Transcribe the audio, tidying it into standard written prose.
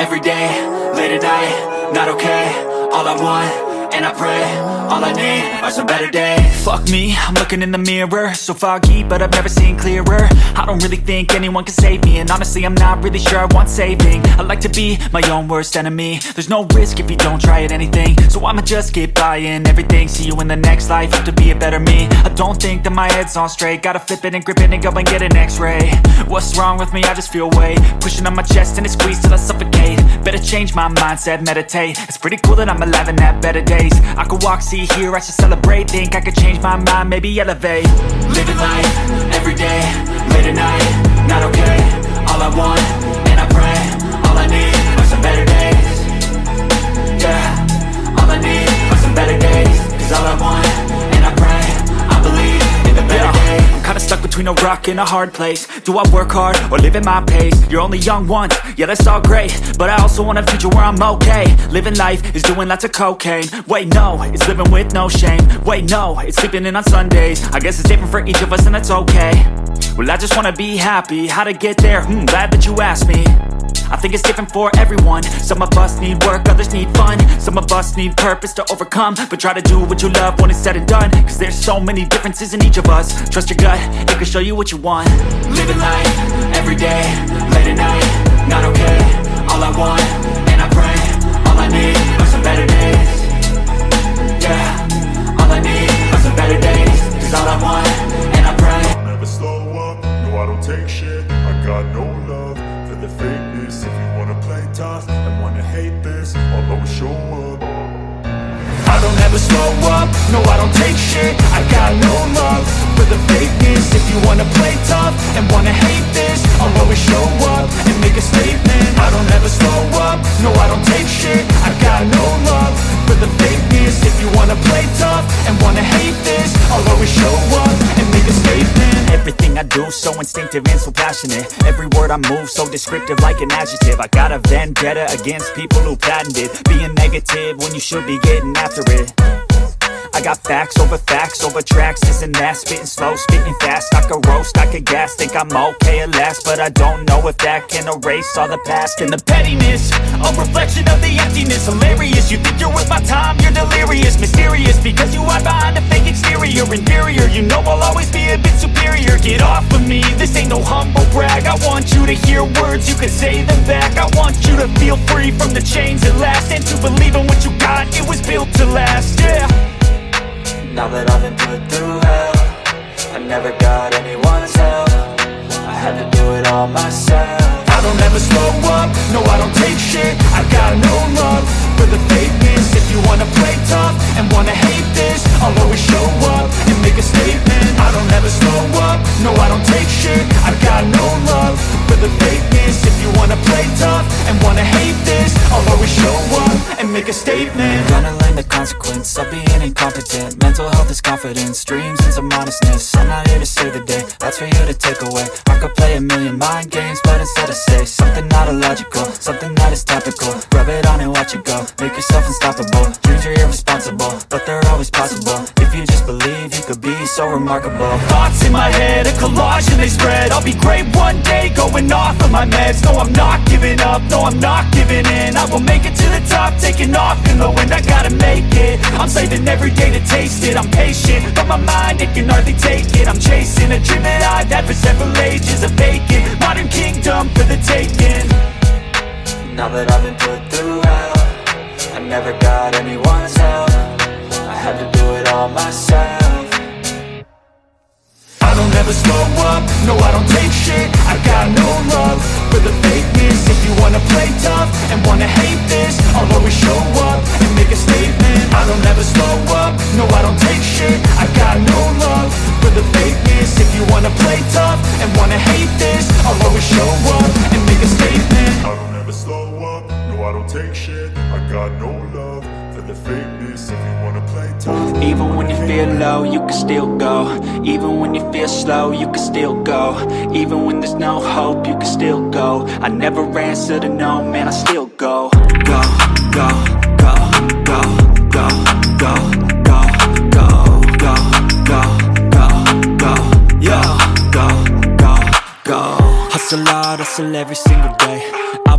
every day, late at night, not okay. All I want, and I pray, all I need are some better days. Fuck me, I'm looking in the mirror, so foggy, but I've never seen clearer. I don't really think anyone can save me, and honestly I'm not really sure I want saving. I like to be my own worst enemy. There's no risk if you don't try at anything, so I'ma just keep buying everything. See you in the next life, hope to be a better me. I don't think that my head's on straight, gotta flip it and grip it and go and get an x-ray. What's wrong with me? I just feel weight pushing on my chest and it squeezes till I suffocate. Better change my mindset, meditate. It's pretty cool that I'm alive and have better days. I could walk, see, hear, I should celebrate. Think I could change my mind, maybe elevate. Living life, every day, late at night, not okay. All I want, and I pray, all I need are some better days. Yeah, all I need are some better days. Cause all I want, and I pray, I believe in the better days. I'm kinda stuck between a rock and a hard place. Do I work hard or live at my pace? You're only young once, yeah that's all great, but I also want a future where I'm okay. Living life is doing lots of cocaine. Wait no, it's living with no shame. Wait no, it's sleeping in on Sundays. I guess it's different for each of us and that's okay. Well I just wanna be happy, how to get there? Glad that you asked me. I think it's different for everyone. Some of us need work, others need fun. Some of us need purpose to overcome. But try to do what you love when it's said and done. Cause there's so many differences in each of us. Trust your gut, it can show you what you want. Living life, every day, late at night, not okay. All I want, and I pray, all I need are some better days. Yeah, all I need are some better days. Cause all I want, and I pray. I'll never slow up, no I don't take shit. I got no love for the fakeness. If you wanna play tough and wanna hate this, I'll always show up. I don't ever slow up, no I don't take shit. I got no love for the fakeness. If you wanna play tough and wanna hate this, I'll always show up and make a statement. I don't ever slow up, no I don't take shit. I got no love for the fakeness. If you wanna play tough and wanna hate this, I'll always show up and make a statement. Everything I do so instinctive and so passionate. Every word I move so descriptive like an adjective. I got a vendetta against people who patented being negative when you should be getting after it. I got facts over tracks, this and that. Spitting slow, spitting fast. I could roast, I could gas. Think I'm okay at last, but I don't know if that can erase all the past. And the pettiness, a reflection of the emptiness. Hilarious, you think you're worth my time, you're delirious. Mysterious, because you hide behind a fake exterior. Inferior, you know I'll always be a bit superior. Get off of me, this ain't no humble brag. I want you to hear words, you can say them back. I want you to feel free from the chains at last, and to believe in what you got, it was built to last, yeah. Now that I've been put through hell, I never got anyone's help. I had to do it all myself. I don't ever slow up, no I don't take shit. I got no love for the fakeness. If you wanna play tough and wanna hate this, I'll always show up and make a statement. I don't ever slow up, no I don't take shit. I got no love for the fakeness. If you wanna play tough and wanna hate this, I'll always show up and make a statement. Gonna learn the consequence of being incompetent. Mental health is confidence, dreams and some honestness. I'm not here to save the day, that's for you to take away. I could play a million mind games, but instead I say something not illogical, something that is topical. Rub it on and watch it go, make yourself unstoppable. Dreams are irresponsible, but they're always possible. If you just believe, you could be so remarkable. Thoughts in my head, a collage and they spread. I'll be great one day, going off of my meds. No, I'm not giving up, no, I'm not giving in. I will make it to the top, taking off in the wind. I gotta make it, I'm saving every day to taste it. I'm patient, but my mind, it can hardly take it. I'm chasing a dream that I've had for several ages. A vacant, modern kingdom for the taking. Now that I've been put through hell, I never got anyone's help. I had to do it all myself. I don't ever slow up, no I don't take shit. I got no love for the fakeness. If you wanna play tough and wanna hate this, I'll always show up and make a statement. I don't ever slow up, no I don't take shit. I got no love for the fakeness. If you wanna play tough and wanna hate this, I'll always show up and make a statement. I don't ever slow up, no I don't take shit. I got no love for the fakeness. If you wanna play tough, even when you feel low, you can still go. Even when you feel slow, you can still go. Even when there's no hope, you can still go. I never answer to no, man, I still go. Go, go, go, go, go, go, go, go, go, go, go, go, yo, go, go, go. Hustle hard, hustle every single day. I'll